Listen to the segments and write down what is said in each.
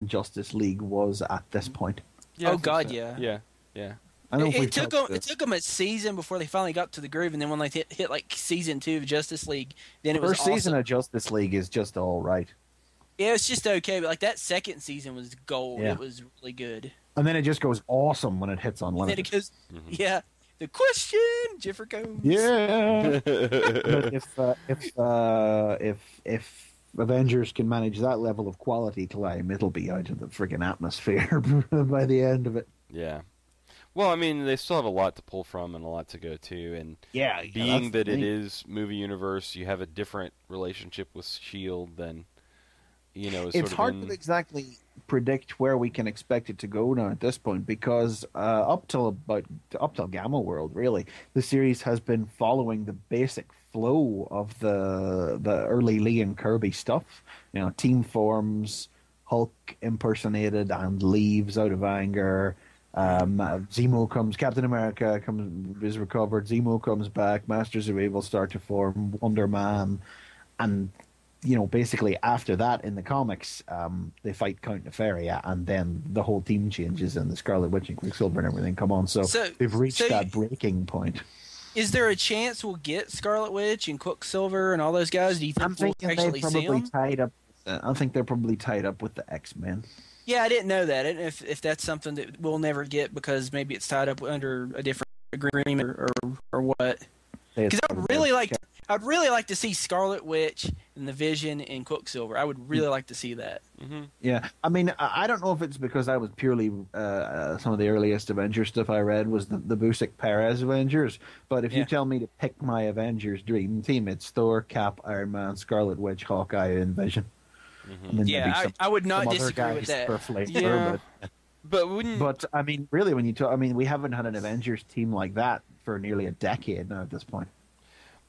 Justice League was at this point. Yeah, Oh God, so. yeah. Yeah. I don't know if It took them a season before they finally got to the groove, and then when they hit like season 2 of Justice League, then it was First awesome. season of Justice League is just all right. Yeah, it's just okay, but like that second season was gold. Yeah. It was really good. And then it just goes awesome when it hits And then Unlimited. it goes, yeah, the question, Jiffer Combs. Yeah. But if Avengers can manage that level of quality climb, it'll be out of the friggin' atmosphere by the end of it. Yeah. Well, I mean, they still have a lot to pull from and a lot to go to, and being that it is movie universe, you have a different relationship with S.H.I.E.L.D. than, It's hard to exactly predict where we can expect it to go now at this point, because up till Gamma World, really, the series has been following the basic flow of the early Lee and Kirby stuff. Team forms, Hulk impersonated and leaves out of anger. Zemo comes, Captain America is recovered, Zemo comes back, Masters of Evil start to form, Wonder Man, and basically after that in the comics, they fight Count Nefaria, and then the whole team changes, and the Scarlet Witch and Quicksilver and everything come on. So they've reached that breaking point. Is there a chance we'll get Scarlet Witch and Quicksilver and all those guys? Do you think we'll actually see them? I think they're probably tied up with the X-Men. Yeah, I didn't know that. I didn't know if that's something that we'll never get because maybe it's tied up under a different agreement or what. Because I'd really like to see Scarlet Witch and the Vision and Quicksilver. I would really like to see that. Mm-hmm. Yeah, I mean, I don't know if it's because I was purely some of the earliest Avengers stuff I read was the Busiek Perez Avengers. But if you tell me to pick my Avengers dream team, it's Thor, Cap, Iron Man, Scarlet Witch, Hawkeye, and Vision. Mm-hmm. And yeah, I would not disagree with that. Yeah. But I mean, really, when you talk, I mean, we haven't had an Avengers team like that for nearly a decade now at this point.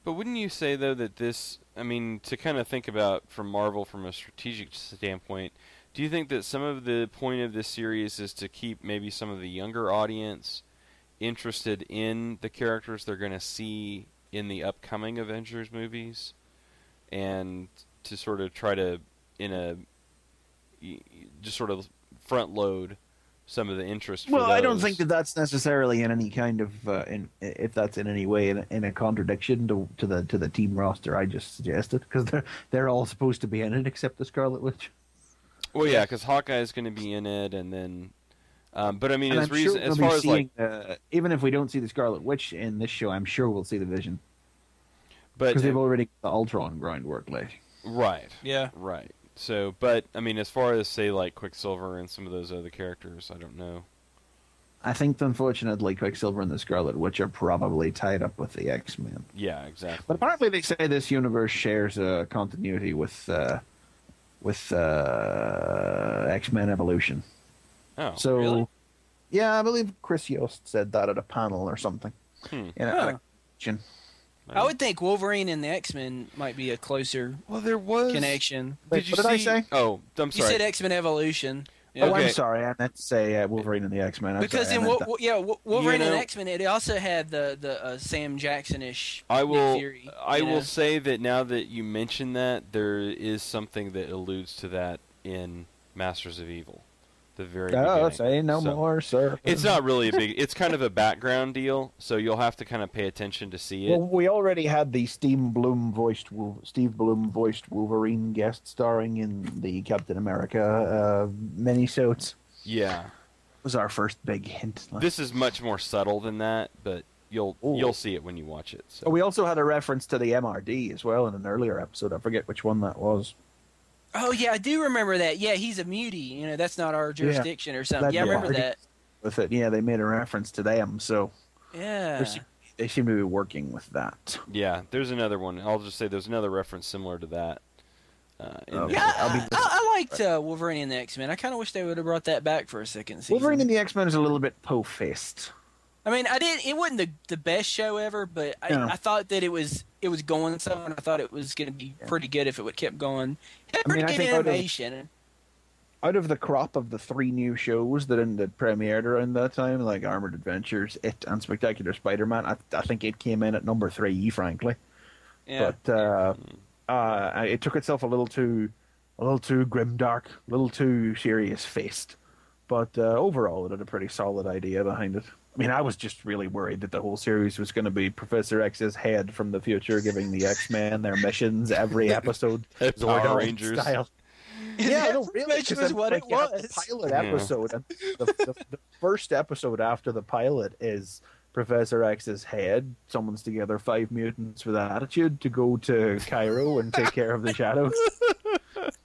But wouldn't you say, though, that this, I mean, to kind of think about from Marvel from a strategic standpoint, do you think that some of the point of this series is to keep maybe some of the younger audience interested in the characters they're going to see in the upcoming Avengers movies, and to sort of try to, just sort of front load some of the interest. Well, I don't think that that's necessarily in any kind of if that's in any way in a contradiction to the team roster I just suggested, because they're all supposed to be in it except the Scarlet Witch. Well, yeah, because Hawkeye is going to be in it, and then, but I mean, and as far as like, even if we don't see the Scarlet Witch in this show, I'm sure we'll see the Vision, but because they've already got the Ultron groundwork laid. Right. Yeah. Right. So, but I mean, as far as say like Quicksilver and some of those other characters, I don't know. I think, unfortunately, Quicksilver and the Scarlet Witch are probably tied up with the X-Men. Yeah, exactly. But apparently, they say this universe shares a continuity with X-Men Evolution. Oh, so, really? Yeah, I believe Chris Yost said that at a panel or something. I would think Wolverine and the X-Men might be a closer connection. What did I say? Oh, I'm sorry. You said X-Men Evolution. Yeah. Oh, I'm sorry. I meant to say Wolverine and the X-Men. Wolverine and X-Men, it also had the Sam Jackson-ish I will Fury, will say that now that you mention that, there is something that alludes to that in Masters of Evil. The very beginning. Say no more, sir. It's not really a big... It's kind of a background deal, so you'll have to kind of pay attention to see it. Well, we already had the Steve Bloom voiced Wolverine guest starring in the Captain America minisodes. Yeah. It was our first big hint. This is much more subtle than that, but you'll see it when you watch it. So. We also had a reference to the MRD as well in an earlier episode. I forget which one that was. Oh, yeah, I do remember that. Yeah, he's a mutie. That's not our jurisdiction or something. I remember that. With it, yeah, they made a reference to them, so yeah, they seem to be working with that. Yeah, there's another one. I'll just say there's another reference similar to that. I liked Wolverine and the X-Men. I kind of wish they would have brought that back for a second season. Wolverine and the X-Men is a little bit po-faced. I mean, it wasn't the best show ever, but I thought that it was going somewhere, and I thought it was going to be pretty good if it would kept going. I think animation. Out of the crop of the 3 new shows that premiered around that time, like Armored Adventures, It, and Spectacular Spider-Man, I think it came in at number 3, frankly. Yeah. But it took itself a little too a little too grimdark, a little too serious-faced. But overall, it had a pretty solid idea behind it. I mean, I was just really worried that the whole series was going to be Professor X's head from the future giving the X-Men their missions every episode. Power Rangers style. Yeah, no, really, Which was what it was. The pilot episode, and the first episode after the pilot is Professor X's head summons together 5 mutants with attitude to go to Cairo and take care of the Shadows.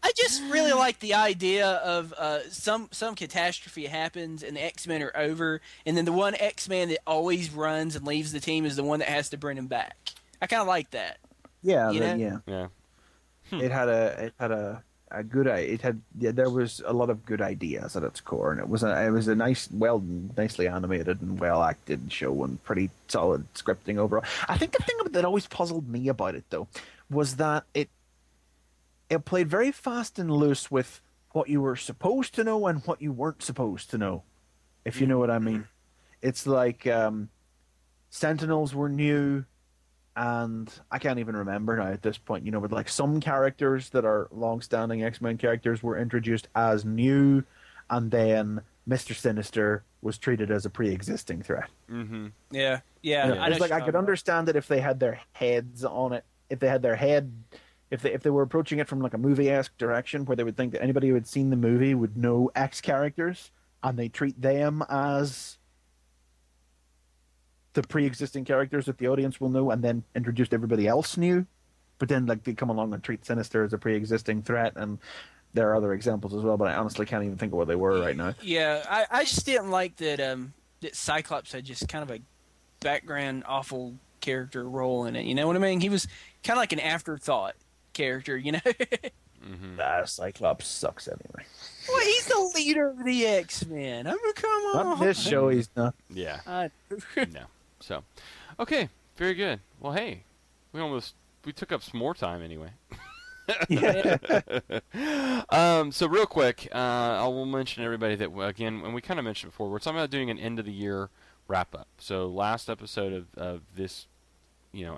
I just really like the idea of some catastrophe happens and the X-Men are over, and then the one X-Man that always runs and leaves the team is the one that has to bring him back. I kind of like that. Yeah, Yeah. It had a good. There was a lot of good ideas at its core, and it was a nicely animated and well acted show, and pretty solid scripting overall. I think the thing that always puzzled me about it though was that it played very fast and loose with what you were supposed to know and what you weren't supposed to know, if you know what I mean. It's like Sentinels were new, and I can't even remember now at this point, but like some characters that are long-standing X-Men characters were introduced as new, and then Mr. Sinister was treated as a pre-existing threat. Mm-hmm. Yeah. It's like I could understand it if they had their heads on it, if they were approaching it from like a movie-esque direction where they would think that anybody who had seen the movie would know X characters, and they treat them as the pre-existing characters that the audience will know, and then introduced everybody else new. But then like they come along and treat Sinister as a pre-existing threat, and there are other examples as well, but I honestly can't even think of what they were right now. Yeah, I just didn't like that that Cyclops had just kind of a background awful character role in it. You know what I mean? He was kind of like an afterthought character, Mm-hmm. Cyclops sucks anyway. Well, he's the leader of the X-Men. I mean, come on. Not this show, he's not. Yeah. No. So, okay, very good. Well, hey, we took up some more time anyway. Yeah. So real quick, I will mention everybody that again, and we kind of mentioned before, we're talking about doing an end of the year wrap up. So last episode of this,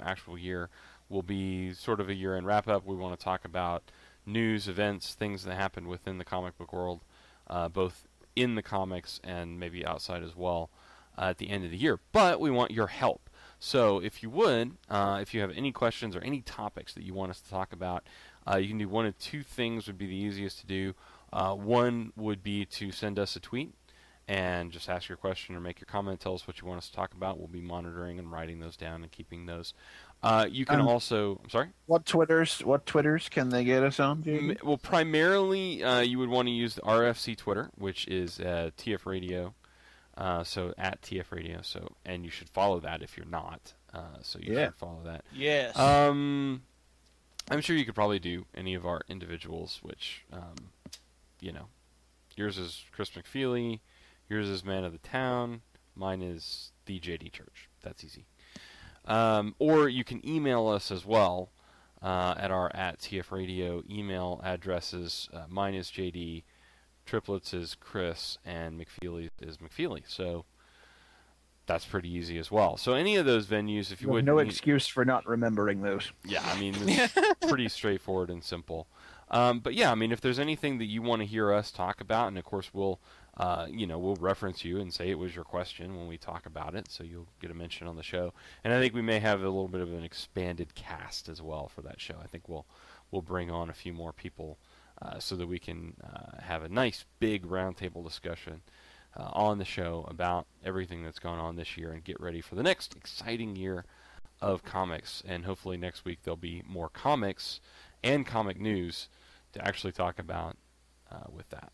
actual year will be sort of a year-end wrap up. We want to talk about news, events, things that happened within the comic book world, both in the comics and maybe outside as well, at the end of the year. But we want your help. So if you would, if you have any questions or any topics that you want us to talk about, you can do one of two things would be the easiest to do. One would be to send us a tweet and just ask your question or make your comment, tell us what you want us to talk about. We'll be monitoring and writing those down and keeping those. You can also... I'm sorry? What Twitters can they get us on, Jamie? Well, primarily, you would want to use the RFC Twitter, which is TF Radio. So at TF Radio. So, and you should follow that if you're not. So you should follow that. Yes. I'm sure you could probably do any of our individuals, which, yours is Chris McFeely, yours is Man of the Town, mine is the JD Church. That's easy. Or you can email us as well at our @TF Radio email addresses. Mine is JD, Triplets is Chris, and McFeely is McFeely. So that's pretty easy as well. So any of those venues, if you would... No excuse for not remembering those. Yeah, I mean, it's pretty straightforward and simple. But yeah, I mean, if there's anything that you want to hear us talk about, and of course we'll reference you and say it was your question when we talk about it, so you'll get a mention on the show. And I think we may have a little bit of an expanded cast as well for that show. I think we'll bring on a few more people so that we can have a nice big roundtable discussion on the show about everything that's gone on this year and get ready for the next exciting year of comics. And hopefully next week there'll be more comics and comic news to actually talk about with that,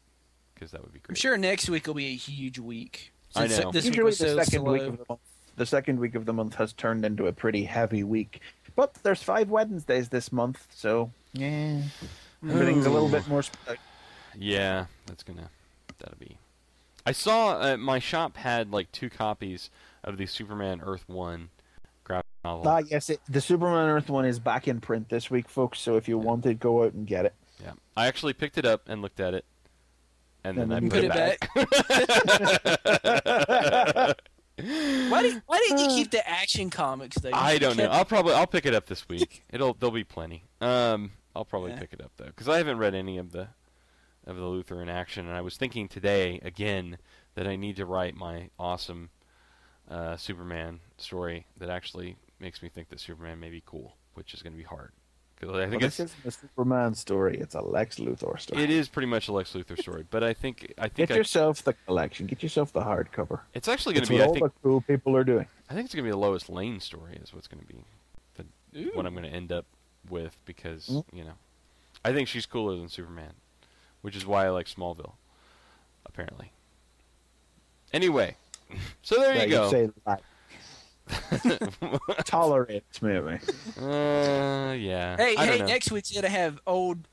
because that would be great. I'm sure next week will be a huge week. I know. This Usually week was the so second slow. week of the month. The second week of the month has turned into a pretty heavy week. But there's 5 Wednesdays this month, so yeah, everything's a little bit more. Yeah, that'll be. I saw my shop had like 2 copies of the Superman Earth 1 graphic novel. Yes, the Superman Earth one is back in print this week, folks. So if you want it, go out and get it. Yeah, I actually picked it up and looked at it, and then I put it back. Why didn't you keep the Action Comics though? I don't know. I'll pick it up this week. There'll be plenty. I'll I'll probably pick it up though, because I haven't read any of the Luthor in action, and I was thinking today again that I need to write my awesome Superman story that actually makes me think that Superman may be cool, which is going to be hard. Because I think this isn't a Superman story; it's a Lex Luthor story. It is pretty much a Lex Luthor story, but I think get yourself the collection, get yourself the hardcover. It's actually going to be what all the cool people are doing. I think it's going to be the Lois Lane story is what's going to be what I'm going to end up with, because I think she's cooler than Superman, which is why I like Smallville, apparently. Anyway, so there you go. You say that. Tolerate, maybe. Yeah. Hey, next week's gonna have old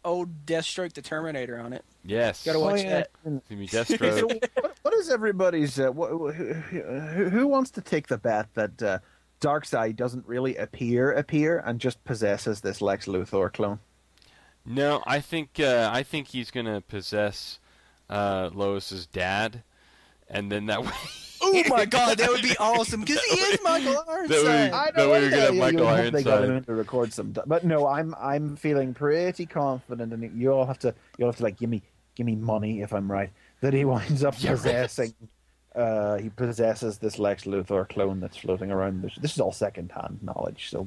Deathstroke the Terminator on it. Yes. Gotta watch that. It's gonna be Deathstroke. So what is everybody's? Who wants to take the bet that Darkseid doesn't really appear and just possesses this Lex Luthor clone? No, I think he's gonna possess Lois's dad, and then that way. Oh my God, that would be awesome, because he is Michael Ironside. I know we're gonna have Michael Ironside. They got him in to record some, but no, I'm feeling pretty confident, and you'll have to like give me money if I'm right that he winds up possessing. He possesses this Lex Luthor clone that's floating around. This is all second-hand knowledge, so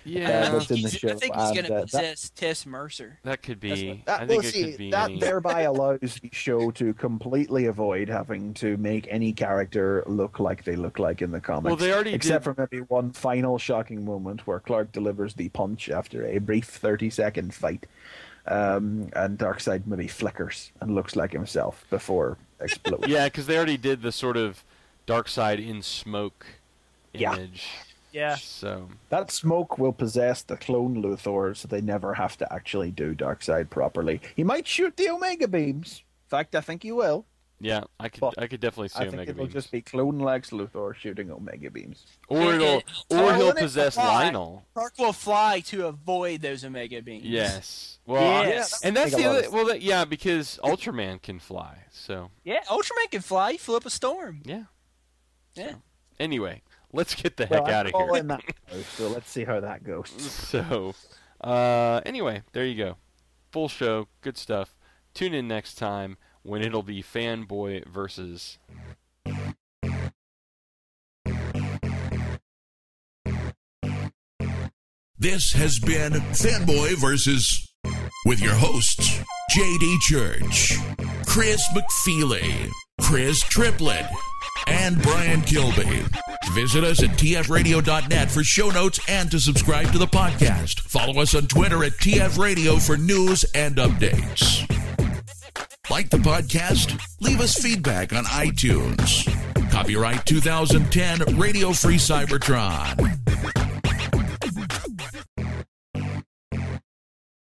that's in the show. I think he's going to possess Tess Mercer. That could be. I think it could be. That thereby allows the show to completely avoid having to make any character look like they look like in the comics. Well, they already except for maybe one final shocking moment where Clark delivers the punch after a brief 30-second fight, and Darkseid maybe flickers and looks like himself before exploding. Yeah, because they already did the sort of Darkseid in smoke image. Yeah. So that smoke will possess the clone Luthor, so they never have to actually do Darkseid properly. He might shoot the Omega beams. In fact, I think he will. Yeah, I could definitely see Omega beams. I think it'll just be clone Lex Luthor shooting Omega beams. Or he'll possess Lionel. Clark will fly to avoid those Omega beams. Yes. Well, yes. And that's the other. Well, because Ultraman can fly. So. Yeah, Ultraman can fly. He flew up a storm. Yeah. Yeah. So, anyway, let's get the heck out of here. So let's see how that goes. So, anyway, there you go. Full show, good stuff. Tune in next time when it'll be Fanboy Versus. This has been Fanboy Versus with your hosts, J.D. Church, Chris McFeely, Chris Triplett, and Brian Kilby. Visit us at tfradio.net for show notes and to subscribe to the podcast. Follow us on Twitter at tfradio for news and updates. Like the podcast? Leave us feedback on iTunes. Copyright 2010 Radio Free Cybertron.